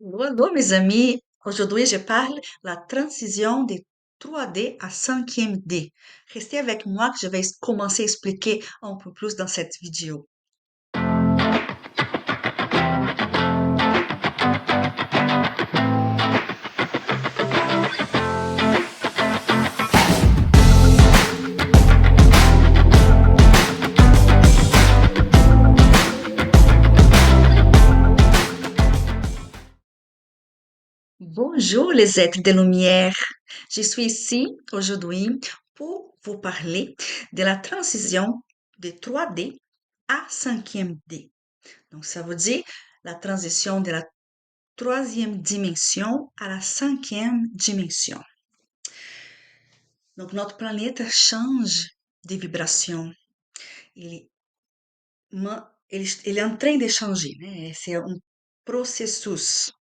Allô, allô, mes amis. Aujourd'hui, je parle la transition de 3D à 5e D. Restez avec moi que je vais commencer à expliquer un peu plus dans cette vidéo. Bonjour les êtres de lumière. Je suis ici aujourd'hui pour vous parler de la transition de 3D à 5e D. Donc, ça veut dire la transition de la troisième dimension à la 5e dimension. Donc, notre planète change de vibration. Il, il est en train de changer, né? C'est un processus.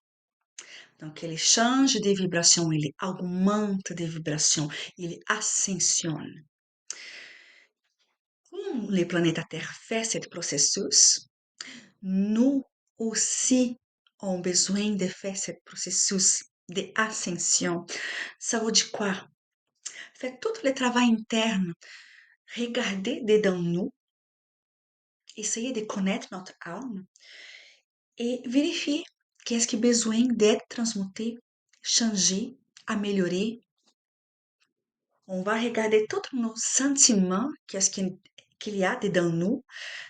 Donc, il change de vibration, il augmente de vibration, il ascensionne. Comme les planètes Terre fait ce processus, nous aussi avons besoin de faire ce processus d'ascension. Ça veut dire quoi? Faire tout le travail interne, regarder dedans nous, essayer de connaître notre âme et vérifier qu'est-ce qui a besoin d'être transmuté, changé, amélioré. On va regarder tous nos sentiments, qu'est-ce qu'il y a dedans nous.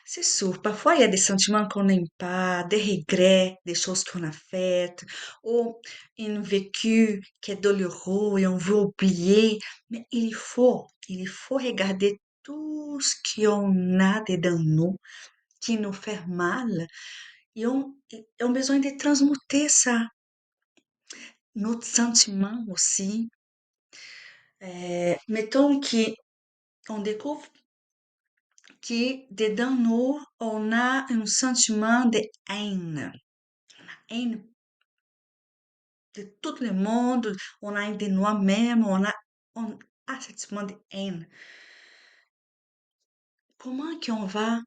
C'est sûr, parfois il y a des sentiments qu'on n'aime pas, des regrets, des choses qu'on a faites, ou un vécu qui est douloureux et on veut oublier. Mais il faut regarder tout ce qu'on a dedans nous, qui nous fait mal, et on a besoin de transmuter ça. Notre sentiment aussi. Mettons qu'on découvre que dedans nous, on a un sentiment de haine. Haine de tout le monde, on a haine de nous-mêmes, on a ce sentiment de haine. Comment qu'on va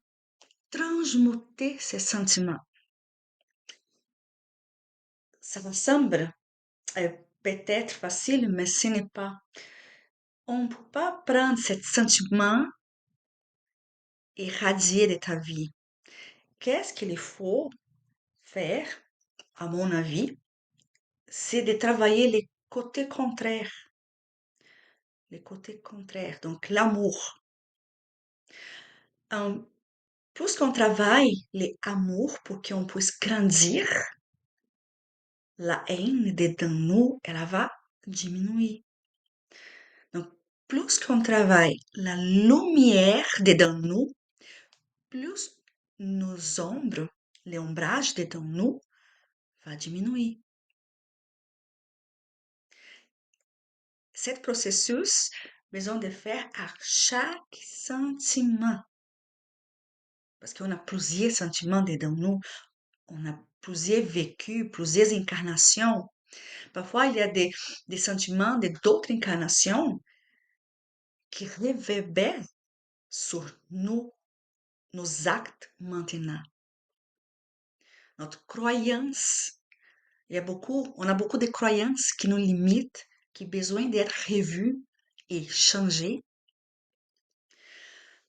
transmuter ces sentiments? Ça me semble peut-être facile, mais ce n'est pas. On ne peut pas prendre ce sentiment et radier de ta vie. Qu'est-ce qu'il faut faire, à mon avis? C'est de travailler les côtés contraires. Les côtés contraires, donc l'amour. Euh, Plus qu'on travaille les amours pour qu'on puisse grandir, la haine dedans nous, elle va diminuer. Donc, plus qu'on travaille la lumière dedans nous, plus nos ombres, les ombrages dedans nous, va diminuer. Ce processus, besoin de faire à chaque sentiment. Parce qu'on a plusieurs sentiments dedans nous, on a plusieurs vécus, plusieurs incarnations. Parfois, il y a des sentiments de d'autres incarnations qui réverbèrent sur nous, nos actes maintenant. Notre croyance, on a beaucoup de croyances qui nous limitent, qui ont besoin d'être revues et changées.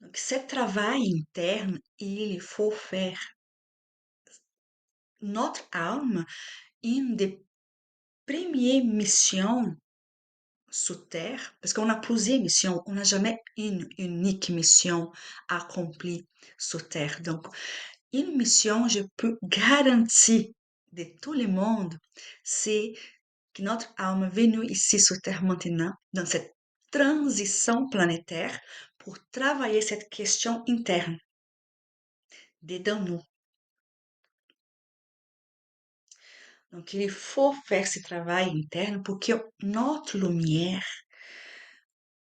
Donc, ce travail interne, il faut faire. Notre âme, une des premières missions sur Terre, parce qu'on a plusieurs missions, on n'a jamais une unique mission accomplie sur Terre. Donc, une mission, je peux garantir de tout le monde, c'est que notre âme est venue ici sur Terre maintenant, dans cette transition planétaire, pour travailler cette question interne, dedans nous. Donc, il faut faire ce travail interne pour que notre lumière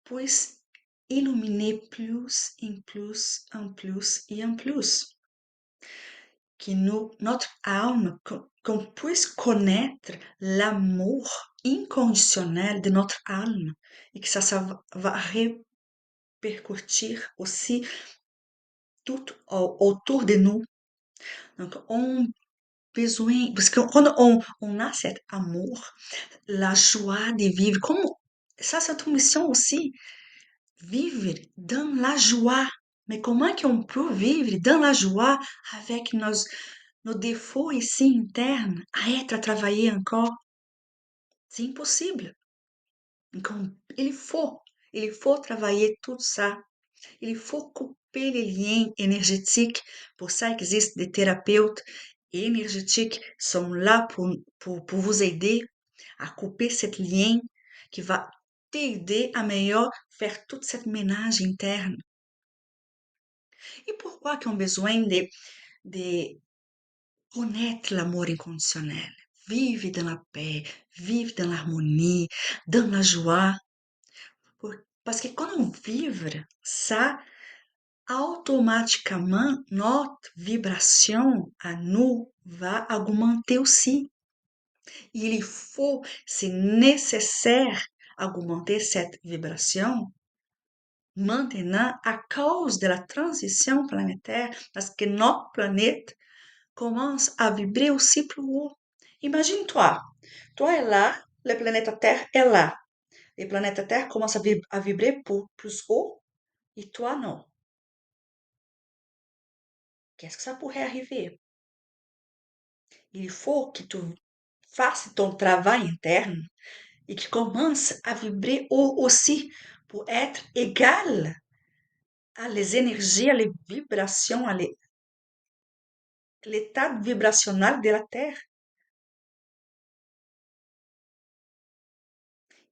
puisse illuminer plus en plus, en plus et en plus. Que notre âme, qu'on puisse connaître l'amour inconditionnel de notre âme et que ça va répercutir aussi tout autour de nous. Donc, besoin, parce que quand on a cet amour, la joie de vivre, como, ça c'est notre mission aussi, vivre dans la joie. Mais comment qu'on peut vivre dans la joie avec nos défauts ici internes, à être à travailler encore? C'est impossible. Donc, il faut travailler tout ça. Il faut couper les liens énergétiques. Pour ça existent des thérapeutes énergétiques qui sont là pour vous aider à couper ce lien qui va t'aider à mieux faire toute cette ménage interne. Et pourquoi qu'on a besoin de connaître l'amour inconditionnel? Vivre dans la paix, vivre dans l'harmonie, dans la joie. Parce que quand on vit ça, automatiquement, notre vibration à nous va augmenter aussi. Il faut, c'est nécessaire augmenter cette vibration maintenant à cause de la transition planétaire, parce que notre planète commence à vibrer aussi plus haut. Imagine-toi, toi es là, la planète Terre est là. La planète Terre commence à vibrer plus haut et toi non. Qu'est-ce que ça pourrait arriver? Il faut que tu fasses ton travail interne et que commences à vibrer haut aussi pour être égal à les énergies, à les vibrations, à l'état vibrationnel de la Terre.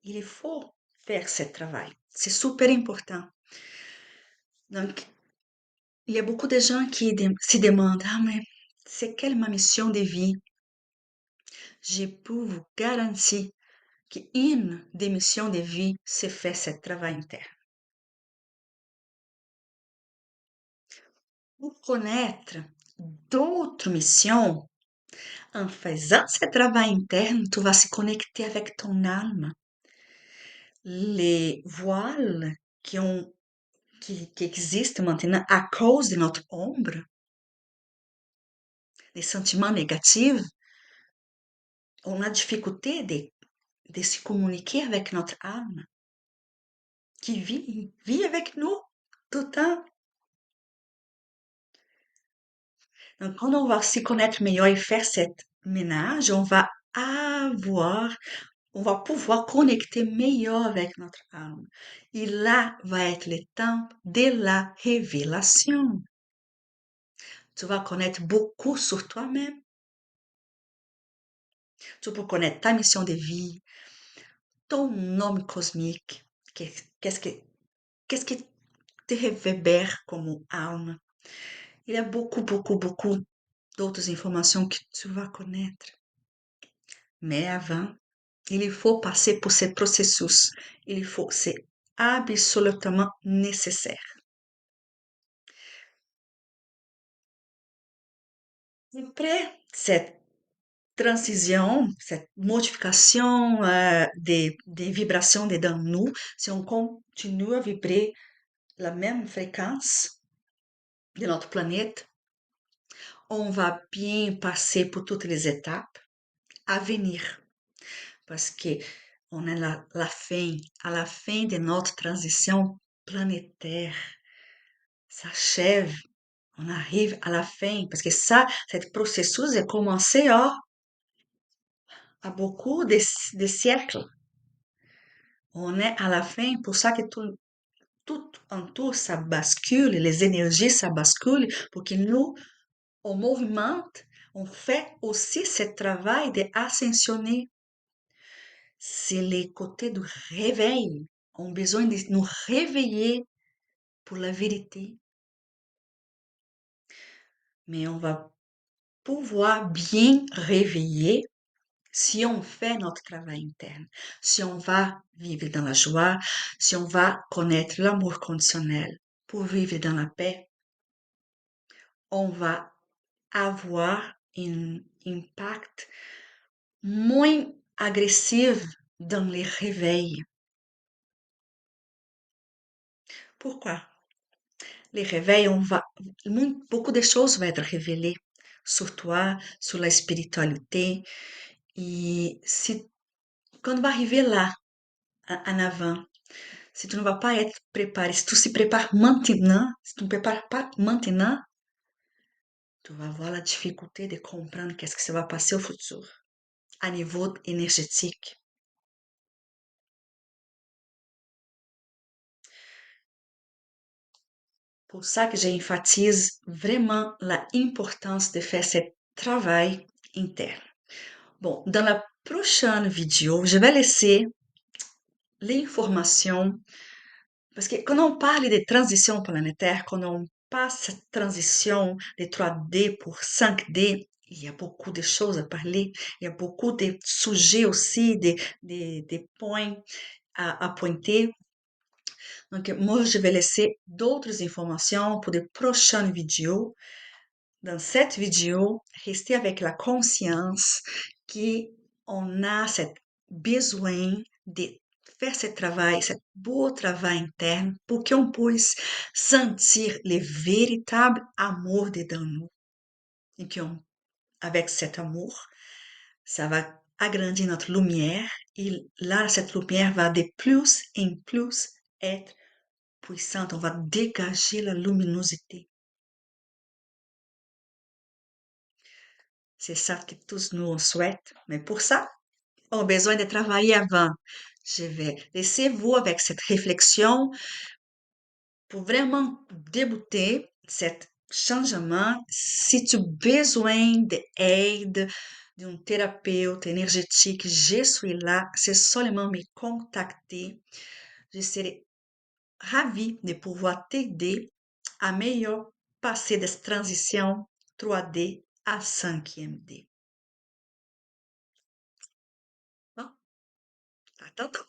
Il faut faire ce travail. C'est super important. Donc, il y a beaucoup de gens qui se demandent, ah, mais c'est quelle ma mission de vie? Je peux vous garantir qu'une des missions de vie, c'est faire ce travail interne. Pour connaître d'autres missions, en faisant ce travail interne, tu vas se connecter avec ton âme. Les voiles qui existent maintenant à cause de notre ombre, les sentiments négatifs, on a difficulté de se communiquer avec notre âme qui vit avec nous tout le temps. Donc, quand on va se connaître mieux et faire cette ménage, on va pouvoir connecter mieux avec notre âme. Et là va être le temps de la révélation. Tu vas connaître beaucoup sur toi-même. Tu peux connaître ta mission de vie, ton nom cosmique, qu'est-ce que, qu'est-ce qui te réverbère comme âme. Il y a beaucoup d'autres informations que tu vas connaître. Mais avant, il faut passer pour ce processus. C'est absolument nécessaire. Après cette transition, cette modification des vibrations dedans nous, si on continue à vibrer la même fréquence de notre planète, on va bien passer pour toutes les étapes à venir. Parce que on est à la fin de notre transition planétaire. S'achève, on arrive à la fin. Parce que ça, ce processus a commencé à beaucoup de siècles. On est à la fin, pour ça que tout en tout, ça bascule, les énergies, ça bascule, pour que nous, on movimente, on fait aussi ce travail d'ascensionner. C'est les côtés du réveil. On a besoin de nous réveiller pour la vérité. Mais on va pouvoir bien réveiller si on fait notre travail interne, si on va vivre dans la joie, si on va connaître l'amour conditionnel pour vivre dans la paix, on va avoir un impact moins agressif dans les réveils. Pourquoi? Les réveils, beaucoup de choses vont être révélées. sur toi, sur la spiritualité. E se quando vai arriver lá, en avant, si tu ne vas pas être préparé, si tu se prépares maintenant, si tu ne prépares pas maintenant, tu vas avoir la difficulté de comprendre qu'est-ce que ça va passer au futur, à niveau énergétique. Pour ça que j'enfatise vraiment l'importance de faire ce travail interne. Bon, dans la prochaine vidéo, je vais laisser l'information, parce que quand on parle de transition planétaire, quand on passe cette transition de 3D pour 5D, il y a beaucoup de choses à parler, il y a beaucoup de sujets aussi, des points à pointer. Donc, moi, je vais laisser d'autres informations pour de prochaines vidéos. Dans cette vidéo, restez avec la conscience qu'on a ce besoin de faire ce travail, ce beau travail interne pour qu'on puisse sentir le véritable amour dedans nous. Et qu'avec cet amour, ça va agrandir notre lumière et là, cette lumière va de plus en plus être puissante. On va dégager la luminosité. C'est ça que tous nous souhaitent. Mais pour ça, on a besoin de travailler avant. Je vais laisser vous avec cette réflexion pour vraiment débuter cet changement. Si tu as besoin d'aide, d'un thérapeute énergétique, je suis là. C'est seulement me contacter. Je serai ravie de pouvoir t'aider à mieux passer de cette transition 3D à 5e D. Bon, à tantôt.